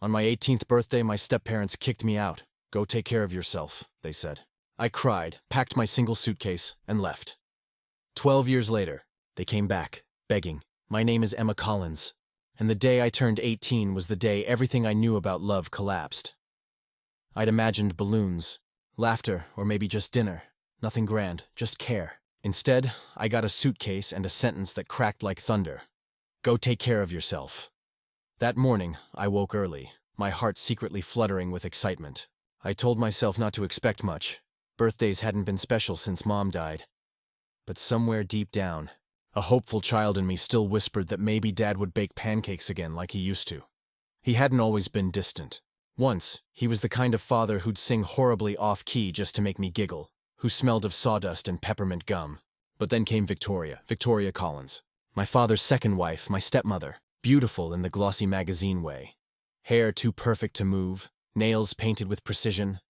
On my 18th birthday, my step-parents kicked me out. Go take care of yourself, they said. I cried, packed my single suitcase, and left. 12 years later, they came back, begging. My name is Emma Collins, and the day I turned 18 was the day everything I knew about love collapsed. I'd imagined balloons, laughter, or maybe just dinner. Nothing grand, just care. Instead, I got a suitcase and a sentence that cracked like thunder. Go take care of yourself. That morning, I woke early, my heart secretly fluttering with excitement. I told myself not to expect much. Birthdays hadn't been special since Mom died. But somewhere deep down, a hopeful child in me still whispered that maybe Dad would bake pancakes again like he used to. He hadn't always been distant. Once, he was the kind of father who'd sing horribly off-key just to make me giggle, who smelled of sawdust and peppermint gum. But then came Victoria Collins. My father's second wife, my stepmother, beautiful in the glossy magazine way. Hair too perfect to move, nails painted with precision,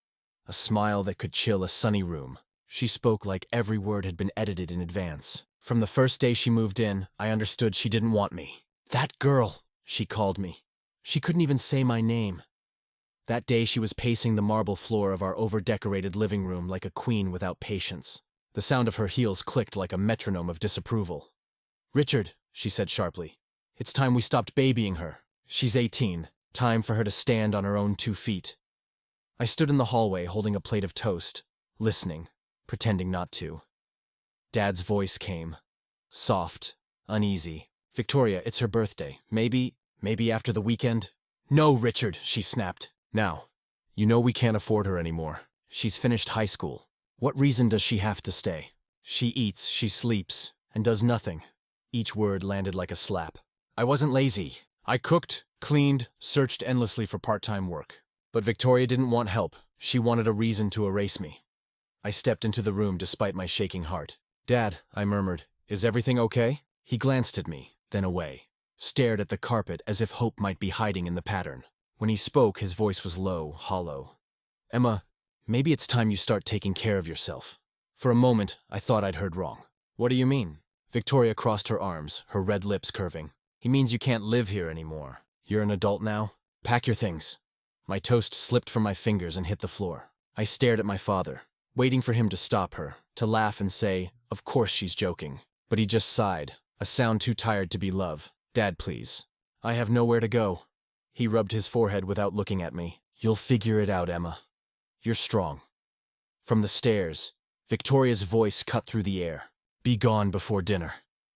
a smile that could chill a sunny room. She spoke like every word had been edited in advance. From the first day she moved in, I understood she didn't want me. That girl, she called me. She couldn't even say my name. That day she was pacing the marble floor of our over-decorated living room like a queen without patience. The sound of her heels clicked like a metronome of disapproval. Richard, she said sharply, it's time we stopped babying her. She's 18. Time for her to stand on her own 2 feet. I stood in the hallway holding a plate of toast, listening, pretending not to. Dad's voice came. Soft, uneasy. Victoria, it's her birthday. Maybe after the weekend? No, Richard, she snapped. Now, you know we can't afford her anymore. She's finished high school. What reason does she have to stay? She eats, she sleeps, and does nothing. Each word landed like a slap. I wasn't lazy. I cooked, cleaned, searched endlessly for part-time work. But Victoria didn't want help. She wanted a reason to erase me. I stepped into the room despite my shaking heart. Dad, I murmured, is everything okay? He glanced at me, then away, stared at the carpet as if hope might be hiding in the pattern. When he spoke, his voice was low, hollow. Emma, maybe it's time you start taking care of yourself. For a moment, I thought I'd heard wrong. What do you mean? Victoria crossed her arms, her red lips curving. He means you can't live here anymore. You're an adult now? Pack your things. My toast slipped from my fingers and hit the floor. I stared at my father, waiting for him to stop her, to laugh and say, of course she's joking. But he just sighed, a sound too tired to be love. Dad, please. I have nowhere to go. He rubbed his forehead without looking at me. You'll figure it out, Emma. You're strong. From the stairs, Victoria's voice cut through the air. Be gone before dinner.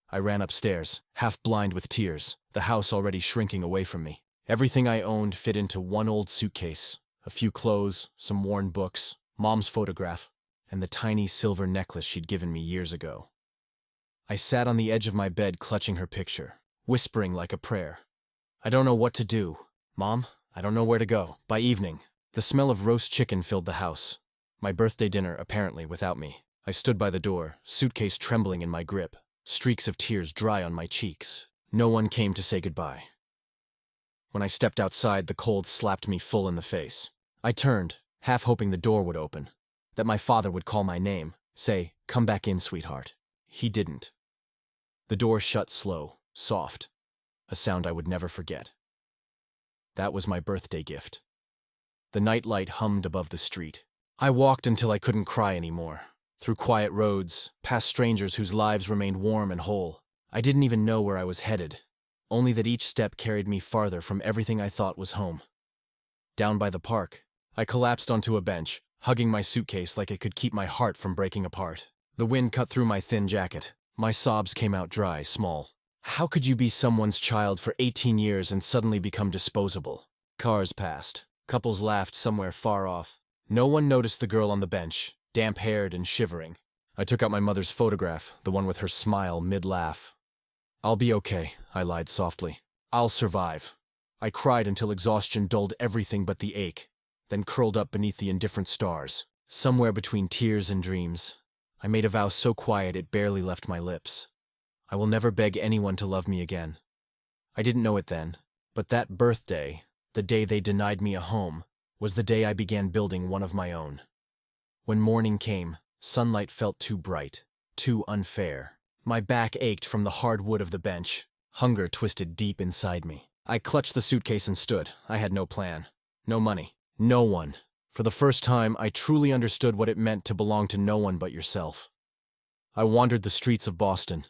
I ran upstairs, half blind with tears, the house already shrinking away from me. Everything I owned fit into one old suitcase. A few clothes, some worn books, Mom's photograph, and the tiny silver necklace she'd given me years ago. I sat on the edge of my bed clutching her picture, whispering like a prayer. I don't know what to do. Mom, I don't know where to go. By evening, the smell of roast chicken filled the house. My birthday dinner, apparently, without me. I stood by the door, suitcase trembling in my grip, streaks of tears dry on my cheeks. No one came to say goodbye. When I stepped outside, the cold slapped me full in the face. I turned, half hoping the door would open, that my father would call my name, say, come back in, sweetheart. He didn't. The door shut slow, soft, a sound I would never forget. That was my birthday gift. The nightlight hummed above the street. I walked until I couldn't cry anymore, through quiet roads, past strangers whose lives remained warm and whole. I didn't even know where I was headed, only that each step carried me farther from everything I thought was home. Down by the park, I collapsed onto a bench, hugging my suitcase like it could keep my heart from breaking apart. The wind cut through my thin jacket. My sobs came out dry, small. How could you be someone's child for 18 years and suddenly become disposable? Cars passed. Couples laughed somewhere far off. No one noticed the girl on the bench, damp-haired and shivering. I took out my mother's photograph, the one with her smile mid-laugh. I'll be okay, I lied softly. I'll survive. I cried until exhaustion dulled everything but the ache, then curled up beneath the indifferent stars. Somewhere between tears and dreams, I made a vow so quiet it barely left my lips. I will never beg anyone to love me again. I didn't know it then, but that birthday, the day they denied me a home, was the day I began building one of my own. When morning came, sunlight felt too bright, too unfair. My back ached from the hard wood of the bench. Hunger twisted deep inside me. I clutched the suitcase and stood. I had no plan. No money. No one. For the first time, I truly understood what it meant to belong to no one but yourself. I wandered the streets of Boston,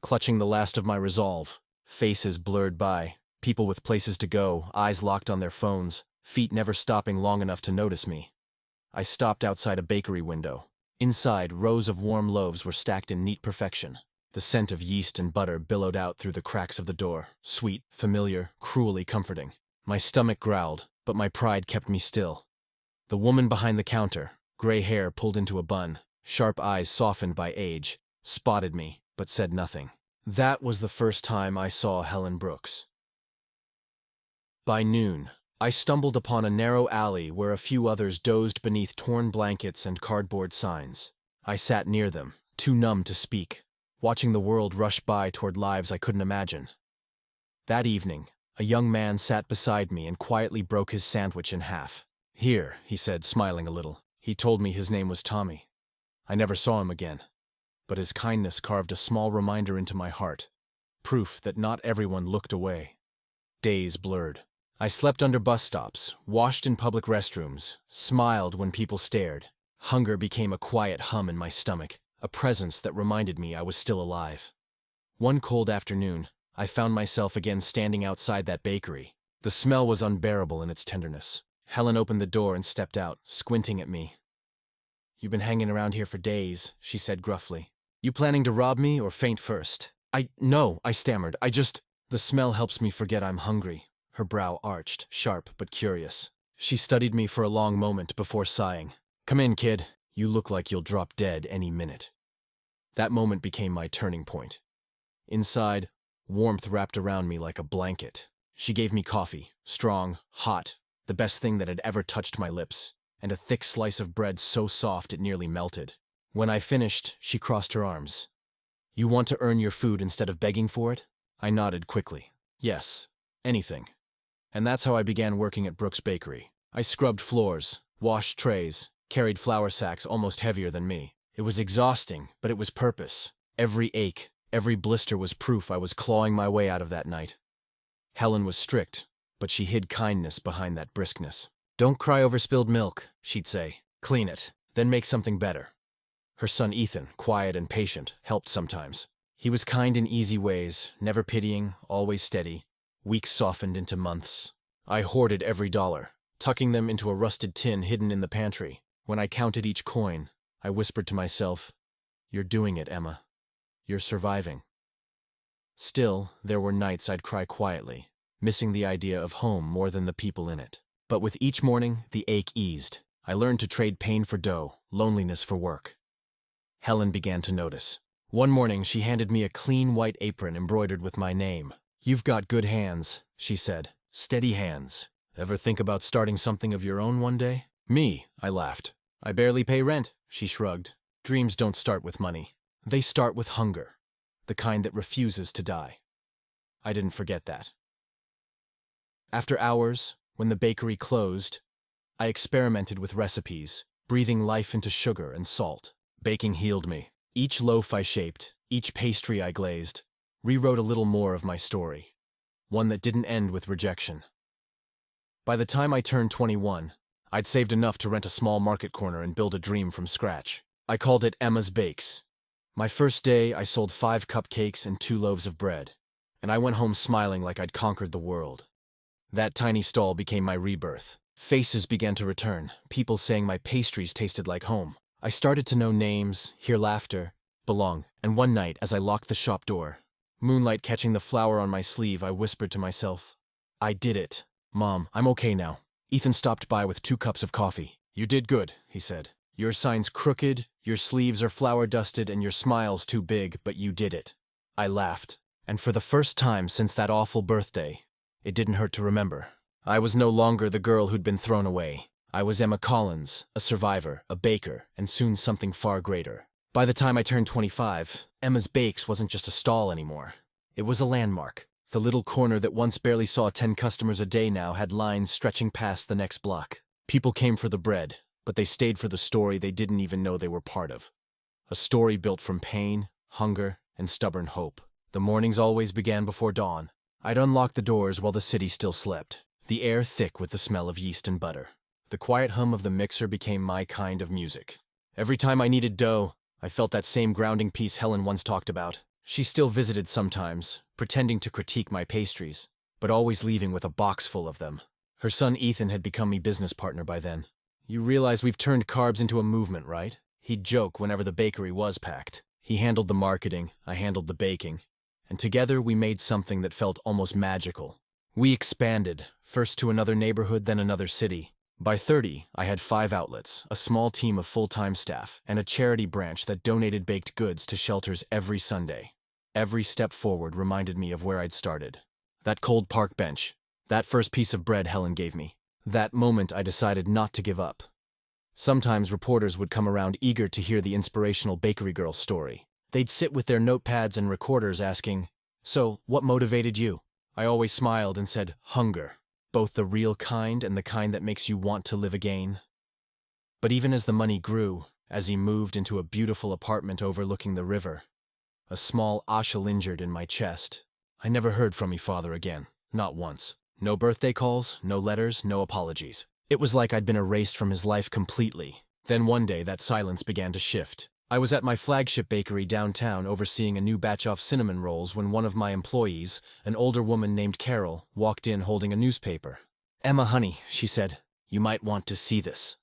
clutching the last of my resolve. Faces blurred by, people with places to go, eyes locked on their phones, feet never stopping long enough to notice me. I stopped outside a bakery window. Inside, rows of warm loaves were stacked in neat perfection. The scent of yeast and butter billowed out through the cracks of the door, sweet, familiar, cruelly comforting. My stomach growled, but my pride kept me still. The woman behind the counter, gray hair pulled into a bun, sharp eyes softened by age, spotted me, but said nothing. That was the first time I saw Helen Brooks. By noon, I stumbled upon a narrow alley where a few others dozed beneath torn blankets and cardboard signs. I sat near them, too numb to speak, watching the world rush by toward lives I couldn't imagine. That evening, a young man sat beside me and quietly broke his sandwich in half. "Here," he said, smiling a little. He told me his name was Tommy. I never saw him again, but his kindness carved a small reminder into my heart, proof that not everyone looked away. Days blurred. I slept under bus stops, washed in public restrooms, smiled when people stared. Hunger became a quiet hum in my stomach, a presence that reminded me I was still alive. One cold afternoon, I found myself again standing outside that bakery. The smell was unbearable in its tenderness. Helen opened the door and stepped out, squinting at me. "You've been hanging around here for days," she said gruffly. "You planning to rob me or faint first?" No, I stammered. The smell helps me forget I'm hungry." Her brow arched, sharp but curious. She studied me for a long moment before sighing. "Come in, kid. You look like you'll drop dead any minute." That moment became my turning point. Inside, warmth wrapped around me like a blanket. She gave me coffee, strong, hot, the best thing that had ever touched my lips, and a thick slice of bread so soft it nearly melted. When I finished, she crossed her arms. "You want to earn your food instead of begging for it?" I nodded quickly. "Yes, anything." And that's how I began working at Brooks Bakery. I scrubbed floors, washed trays, carried flour sacks almost heavier than me. It was exhausting, but it was purpose. Every ache, every blister was proof I was clawing my way out of that night. Helen was strict, but she hid kindness behind that briskness. "Don't cry over spilled milk," she'd say. "Clean it, then make something better." Her son Ethan, quiet and patient, helped sometimes. He was kind in easy ways, never pitying, always steady. Weeks softened into months. I hoarded every dollar, tucking them into a rusted tin hidden in the pantry. When I counted each coin, I whispered to myself, "You're doing it, Emma. You're surviving." Still, there were nights I'd cry quietly, missing the idea of home more than the people in it. But with each morning, the ache eased. I learned to trade pain for dough, loneliness for work. Helen began to notice. One morning, she handed me a clean white apron embroidered with my name. "You've got good hands," she said. "Steady hands. Ever think about starting something of your own one day?" "Me," I laughed. "I barely pay rent," she shrugged. "Dreams don't start with money. They start with hunger, the kind that refuses to die." I didn't forget that. After hours, when the bakery closed, I experimented with recipes, breathing life into sugar and salt. Baking healed me. Each loaf I shaped, each pastry I glazed, rewrote a little more of my story, one that didn't end with rejection. By the time I turned 21, I'd saved enough to rent a small market corner and build a dream from scratch. I called it Emma's Bakes. My first day, I sold 5 cupcakes and 2 loaves of bread, and I went home smiling like I'd conquered the world. That tiny stall became my rebirth. Faces began to return, people saying my pastries tasted like home. I started to know names, hear laughter, belong, and one night, as I locked the shop door, moonlight catching the flower on my sleeve, I whispered to myself, "I did it. Mom, I'm okay now." Ethan stopped by with 2 cups of coffee. "You did good," he said. "Your sign's crooked, your sleeves are flour-dusted, and your smile's too big, but you did it." I laughed, and for the first time since that awful birthday, it didn't hurt to remember. I was no longer the girl who'd been thrown away. I was Emma Collins, a survivor, a baker, and soon something far greater. By the time I turned 25, Emma's Bakes wasn't just a stall anymore. It was a landmark. The little corner that once barely saw 10 customers a day now had lines stretching past the next block. People came for the bread, but they stayed for the story they didn't even know they were part of. A story built from pain, hunger, and stubborn hope. The mornings always began before dawn. I'd unlocked the doors while the city still slept, the air thick with the smell of yeast and butter. The quiet hum of the mixer became my kind of music. Every time I needed dough, I felt that same grounding peace Helen once talked about. She still visited sometimes, pretending to critique my pastries, but always leaving with a box full of them. Her son Ethan had become my business partner by then. You realize we've turned carbs into a movement, right? He'd joke whenever the bakery was packed. He handled the marketing, I handled the baking, and together we made something that felt almost magical. We expanded, first to another neighborhood, then another city. By 30, I had 5 outlets, a small team of full-time staff, and a charity branch that donated baked goods to shelters every Sunday. Every step forward reminded me of where I'd started. That cold park bench, that first piece of bread Helen gave me, that moment I decided not to give up. Sometimes reporters would come around eager to hear the inspirational bakery girl's story. They'd sit with their notepads and recorders asking, "So, what motivated you?" I always smiled and said, "Hunger. Both the real kind and the kind that makes you want to live again." But even as the money grew, as he moved into a beautiful apartment overlooking the river, a small ache lingered in my chest. I never heard from me father again, not once. No birthday calls, no letters, no apologies. It was like I'd been erased from his life completely. Then one day that silence began to shift. I was at my flagship bakery downtown overseeing a new batch of cinnamon rolls when one of my employees, an older woman named Carol, walked in holding a newspaper. "Emma, honey," she said, "you might want to see this."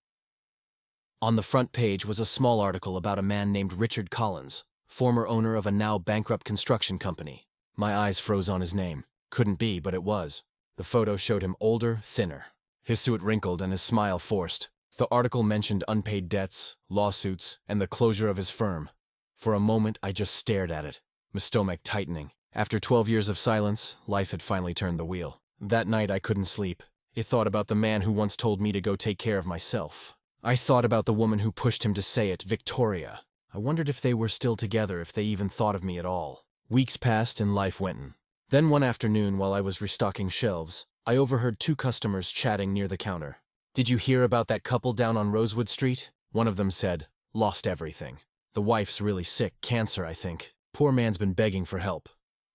On the front page was a small article about a man named Richard Collins, former owner of a now bankrupt construction company. My eyes froze on his name. Couldn't be, but it was. The photo showed him older, thinner. His suit wrinkled and his smile forced. The article mentioned unpaid debts, lawsuits, and the closure of his firm. For a moment, I just stared at it, my stomach tightening. After 12 years of silence, life had finally turned the wheel. That night, I couldn't sleep. I thought about the man who once told me to go take care of myself. I thought about the woman who pushed him to say it, Victoria. I wondered if they were still together, if they even thought of me at all. Weeks passed and life went on. Then one afternoon, while I was restocking shelves, I overheard 2 customers chatting near the counter. "Did you hear about that couple down on Rosewood Street?" One of them said, "Lost everything. The wife's really sick, cancer, I think. Poor man's been begging for help."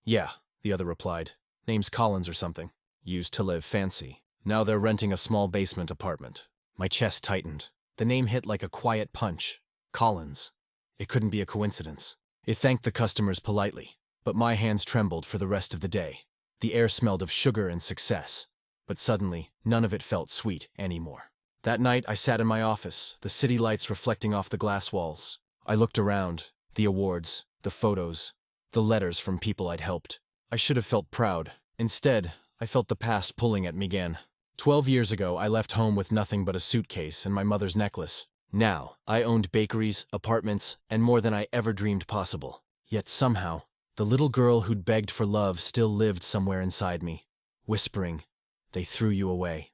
"Yeah," the other replied. "Name's Collins or something. Used to live fancy. Now they're renting a small basement apartment." My chest tightened. The name hit like a quiet punch. Collins. It couldn't be a coincidence. It thanked the customers politely, but my hands trembled for the rest of the day. The air smelled of sugar and success, but suddenly, none of it felt sweet anymore. That night, I sat in my office, the city lights reflecting off the glass walls. I looked around, the awards, the photos, the letters from people I'd helped. I should have felt proud. Instead, I felt the past pulling at me again. 12 years ago, I left home with nothing but a suitcase and my mother's necklace. Now, I owned bakeries, apartments, and more than I ever dreamed possible. Yet somehow, the little girl who'd begged for love still lived somewhere inside me, whispering, "They threw you away."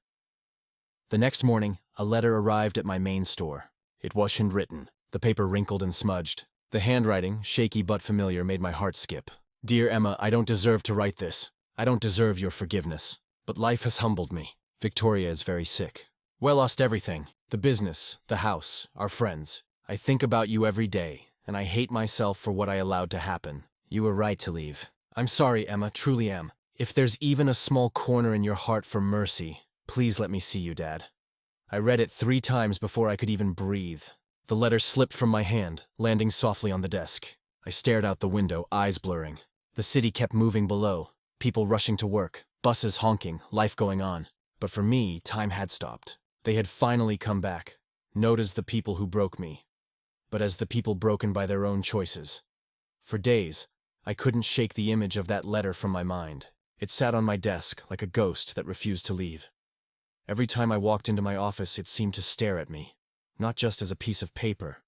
The next morning, a letter arrived at my main store. It wasn't written. The paper wrinkled and smudged. The handwriting, shaky but familiar, made my heart skip. "Dear Emma, I don't deserve to write this. I don't deserve your forgiveness. But life has humbled me. Victoria is very sick. Well, lost everything. The business, the house, our friends. I think about you every day, and I hate myself for what I allowed to happen. You were right to leave. I'm sorry, Emma, truly am. If there's even a small corner in your heart for mercy, please let me see you, Dad." I read it 3 times before I could even breathe. The letter slipped from my hand, landing softly on the desk. I stared out the window, eyes blurring. The city kept moving below, people rushing to work, buses honking, life going on. But for me, time had stopped. They had finally come back, not as the people who broke me, but as the people broken by their own choices. For days, I couldn't shake the image of that letter from my mind. It sat on my desk like a ghost that refused to leave. Every time I walked into my office, it seemed to stare at me, not just as a piece of paper,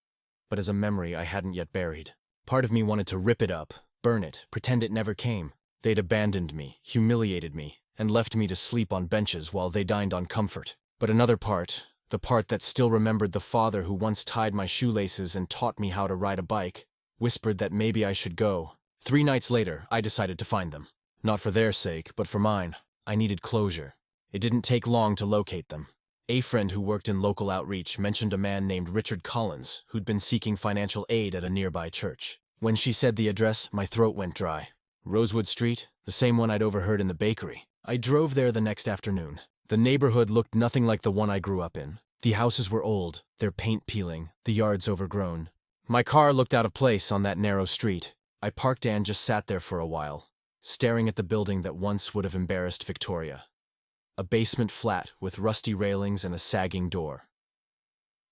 but as a memory I hadn't yet buried. Part of me wanted to rip it up, burn it, pretend it never came. They'd abandoned me, humiliated me, and left me to sleep on benches while they dined on comfort. But another part, the part that still remembered the father who once tied my shoelaces and taught me how to ride a bike, whispered that maybe I should go. 3 nights later, I decided to find them. Not for their sake, but for mine. I needed closure. It didn't take long to locate them. A friend who worked in local outreach mentioned a man named Richard Collins who'd been seeking financial aid at a nearby church. When she said the address, my throat went dry. Rosewood Street, the same one I'd overheard in the bakery. I drove there the next afternoon. The neighborhood looked nothing like the one I grew up in. The houses were old, their paint peeling, the yards overgrown. My car looked out of place on that narrow street. I parked and just sat there for a while, staring at the building that once would have embarrassed Victoria. A basement flat with rusty railings and a sagging door.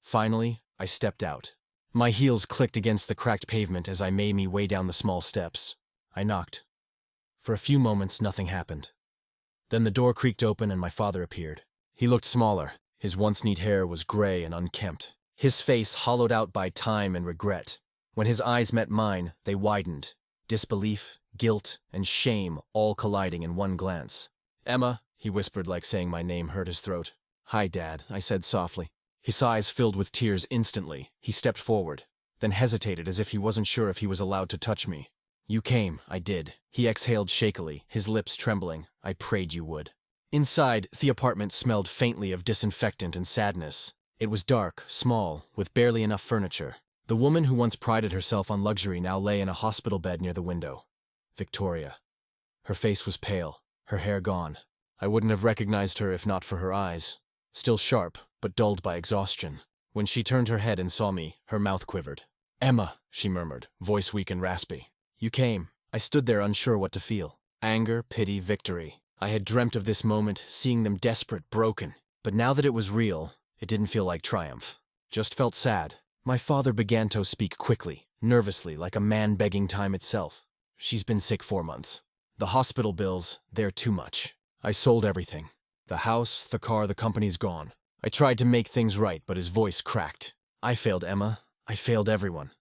Finally, I stepped out. My heels clicked against the cracked pavement as I made me way down the small steps. I knocked. For a few moments, nothing happened. Then the door creaked open and my father appeared. He looked smaller. His once neat hair was gray and unkempt. His face hollowed out by time and regret. When his eyes met mine, they widened. Disbelief, guilt, and shame all colliding in one glance. "Emma," he whispered like saying my name hurt his throat. "Hi, Dad," I said softly. His eyes filled with tears instantly. He stepped forward, then hesitated as if he wasn't sure if he was allowed to touch me. "You came." I did. He exhaled shakily, his lips trembling. "I prayed you would." Inside, the apartment smelled faintly of disinfectant and sadness. It was dark, small, with barely enough furniture. The woman who once prided herself on luxury now lay in a hospital bed near the window. Victoria. Her face was pale, her hair gone. I wouldn't have recognized her if not for her eyes. Still sharp, but dulled by exhaustion. When she turned her head and saw me, her mouth quivered. "Emma," she murmured, voice weak and raspy. "You came." I stood there unsure what to feel. Anger, pity, victory. I had dreamt of this moment, seeing them desperate, broken. But now that it was real, it didn't feel like triumph. Just felt sad. My father began to speak quickly, nervously, like a man begging time itself. "She's been sick 4 months. The hospital bills, they're too much. I sold everything. The house, the car, the company's gone. I tried to make things right, but his voice cracked. I failed Emma. I failed everyone."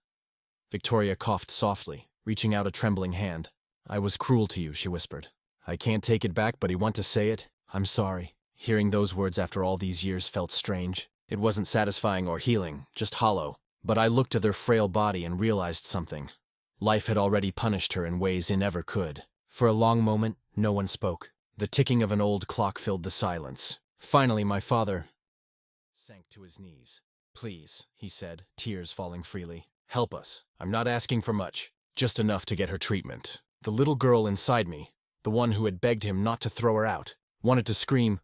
Victoria coughed softly, reaching out a trembling hand. "I was cruel to you," she whispered. "I can't take it back, but I want to say it. I'm sorry." Hearing those words after all these years felt strange. It wasn't satisfying or healing, just hollow. But I looked at her frail body and realized something. Life had already punished her in ways it never could. For a long moment, no one spoke. The ticking of an old clock filled the silence. Finally, my father sank to his knees. "Please," he said, tears falling freely. "Help us. I'm not asking for much. Just enough to get her treatment." The little girl inside me, the one who had begged him not to throw her out, wanted to scream,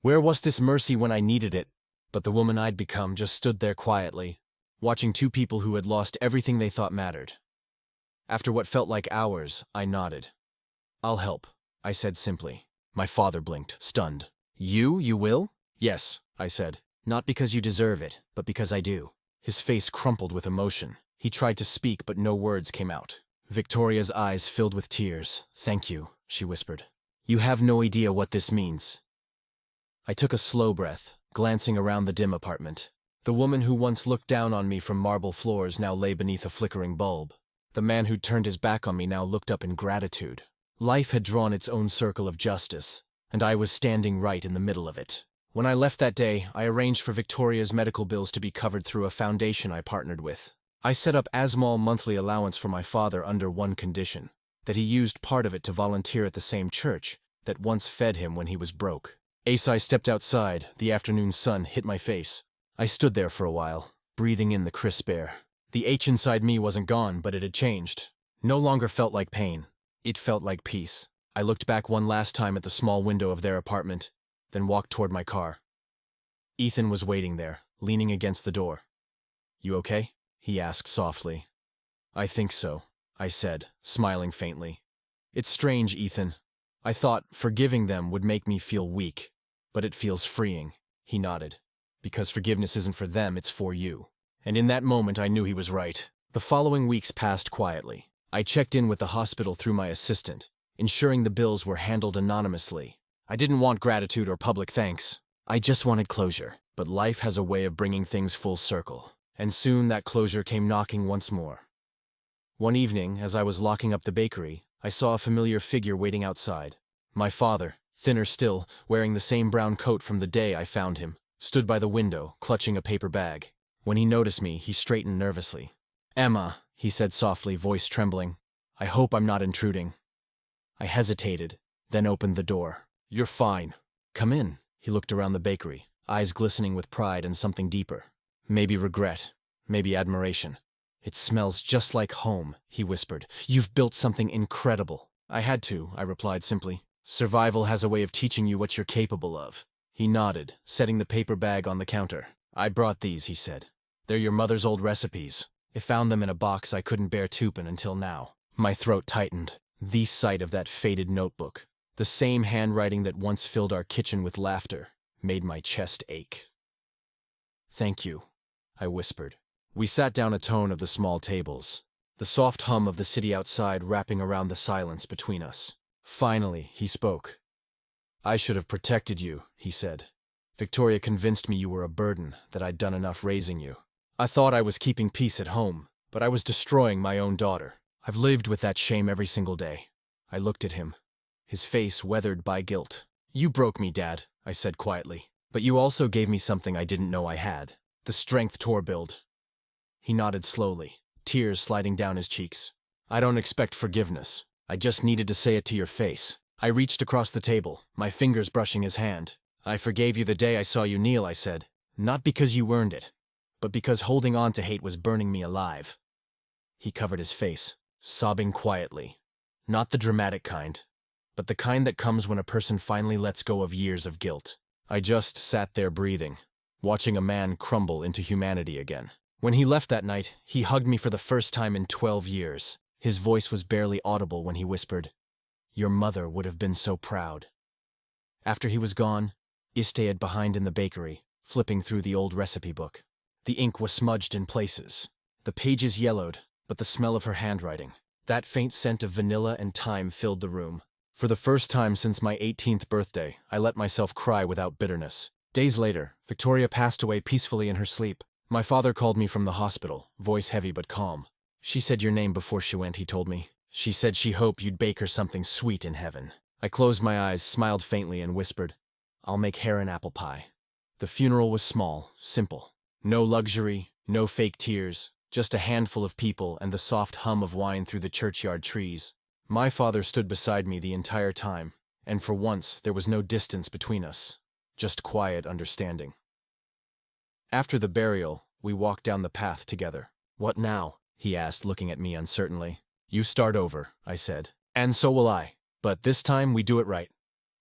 "Where was this mercy when I needed it?" But the woman I'd become just stood there quietly, watching two people who had lost everything they thought mattered. After what felt like hours, I nodded. "I'll help," I said simply. My father blinked, stunned. You will?" "Yes," I said. "Not because you deserve it, but because I do." His face crumpled with emotion. He tried to speak, but no words came out. Victoria's eyes filled with tears. "Thank you," she whispered. "You have no idea what this means." I took a slow breath, glancing around the dim apartment. The woman who once looked down on me from marble floors now lay beneath a flickering bulb. The man who'd turned his back on me now looked up in gratitude. Life had drawn its own circle of justice, and I was standing right in the middle of it. When I left that day, I arranged for Victoria's medical bills to be covered through a foundation I partnered with. I set up a small monthly allowance for my father under one condition, that he used part of it to volunteer at the same church that once fed him when he was broke. As I stepped outside, the afternoon sun hit my face. I stood there for a while, breathing in the crisp air. The ache inside me wasn't gone, but it had changed. No longer felt like pain. It felt like peace. I looked back one last time at the small window of their apartment, then walked toward my car. Ethan was waiting there, leaning against the door. "You okay?" he asked softly. "I think so," I said, smiling faintly. "It's strange, Ethan. I thought forgiving them would make me feel weak, but it feels freeing." He nodded. "Because forgiveness isn't for them, it's for you." And in that moment I knew he was right. The following weeks passed quietly. I checked in with the hospital through my assistant, ensuring the bills were handled anonymously. I didn't want gratitude or public thanks. I just wanted closure. But life has a way of bringing things full circle. And soon that closure came knocking once more. One evening, as I was locking up the bakery, I saw a familiar figure waiting outside. My father, thinner still, wearing the same brown coat from the day I found him, stood by the window, clutching a paper bag. When he noticed me, he straightened nervously. "Emma," he said softly, voice trembling. "I hope I'm not intruding." I hesitated, then opened the door. "You're fine. Come in." He looked around the bakery, eyes glistening with pride and something deeper. Maybe regret, maybe admiration. "It smells just like home," he whispered. "You've built something incredible." I had to, I replied simply. Survival has a way of teaching you what you're capable of. He nodded, setting the paper bag on the counter. I brought these, he said. They're your mother's old recipes. I found them in a box I couldn't bear to open until now. My throat tightened. The sight of that faded notebook, the same handwriting that once filled our kitchen with laughter, made my chest ache. Thank you, I whispered. We sat down atone of the small tables, the soft hum of the city outside wrapping around the silence between us. Finally, he spoke. I should have protected you, he said. Victoria convinced me you were a burden, that I'd done enough raising you. I thought I was keeping peace at home, but I was destroying my own daughter. I've lived with that shame every single day. I looked at him, his face weathered by guilt. You broke me, Dad, I said quietly, but you also gave me something I didn't know I had. The strength to build. He nodded slowly, tears sliding down his cheeks. I don't expect forgiveness. I just needed to say it to your face. I reached across the table, my fingers brushing his hand. I forgave you the day I saw you kneel, I said. Not because you earned it, but because holding on to hate was burning me alive. He covered his face, sobbing quietly. Not the dramatic kind, but the kind that comes when a person finally lets go of years of guilt. I just sat there breathing, watching a man crumble into humanity again. When he left that night, he hugged me for the first time in 12 years. His voice was barely audible when he whispered, "Your mother would have been so proud." After he was gone, I stayed behind in the bakery, flipping through the old recipe book. The ink was smudged in places. The pages yellowed, but the smell of her handwriting, that faint scent of vanilla and thyme filled the room. For the first time since my 18th birthday, I let myself cry without bitterness. Days later, Victoria passed away peacefully in her sleep. My father called me from the hospital, voice heavy but calm. She said your name before she went, he told me. She said she hoped you'd bake her something sweet in heaven. I closed my eyes, smiled faintly, and whispered, I'll make hair and apple pie. The funeral was small, simple. No luxury, no fake tears, just a handful of people and the soft hum of wine through the churchyard trees. My father stood beside me the entire time, and for once there was no distance between us, just quiet understanding. After the burial, we walked down the path together. What now? He asked, looking at me uncertainly. You start over, I said. And so will I. But this time we do it right.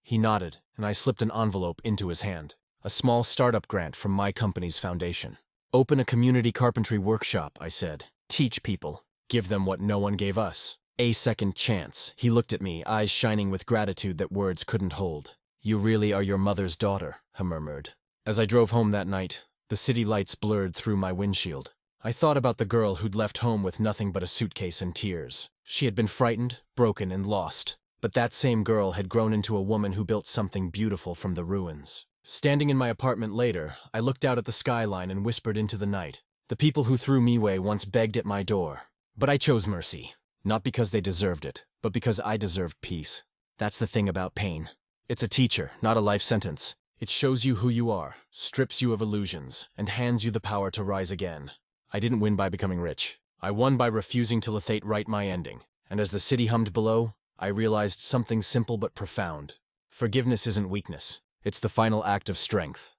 He nodded, and I slipped an envelope into his hand. A small startup grant from my company's foundation. Open a community carpentry workshop, I said. Teach people. Give them what no one gave us. A second chance. He looked at me, eyes shining with gratitude that words couldn't hold. You really are your mother's daughter, he murmured. As I drove home that night, the city lights blurred through my windshield. I thought about the girl who'd left home with nothing but a suitcase and tears. She had been frightened, broken, and lost. But that same girl had grown into a woman who built something beautiful from the ruins. Standing in my apartment later, I looked out at the skyline and whispered into the night. The people who threw me away once begged at my door. But I chose mercy. Not because they deserved it, but because I deserved peace. That's the thing about pain. It's a teacher, not a life sentence. It shows you who you are, strips you of illusions, and hands you the power to rise again. I didn't win by becoming rich. I won by refusing to let fate write my ending. And as the city hummed below, I realized something simple but profound. Forgiveness isn't weakness. It's the final act of strength.